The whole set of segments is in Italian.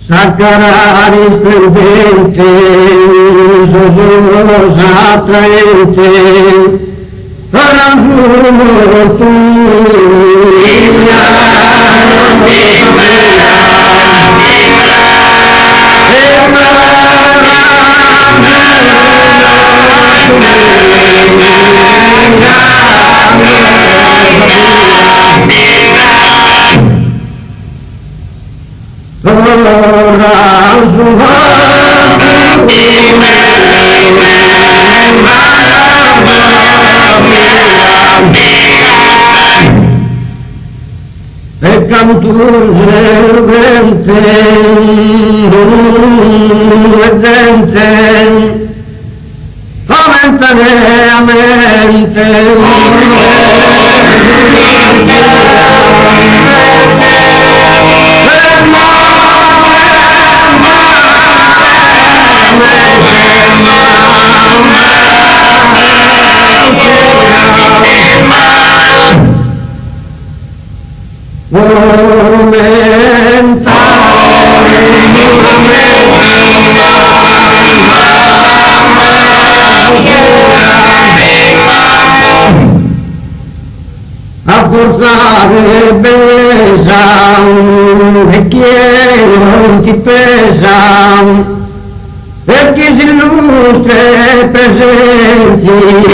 Saccarà risplendente, sososa attraente, raggiungo tu, e cantur servente, vedente, momentaneamente, a forzare bellezza e chi non ti pesa e chi si illustra e presenti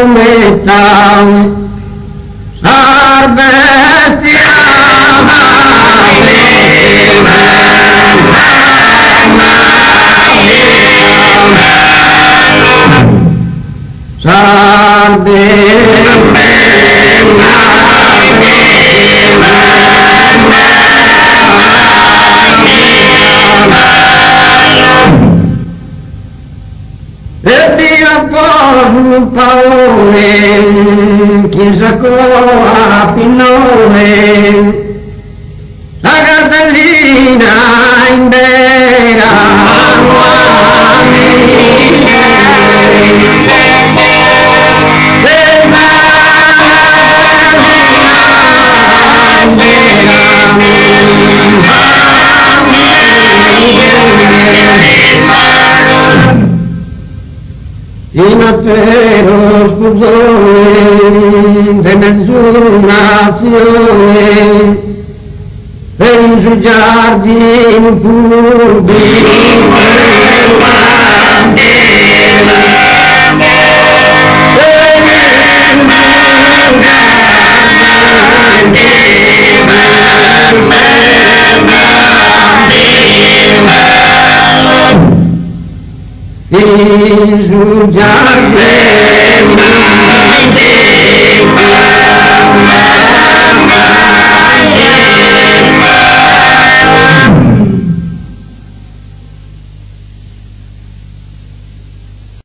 Sakumeta, sarbestiama, un paone, chi saccoa pinnone, la cartellina in vera, in attero spudore de mezzunazione e in sui giardini pubblici in sui giardini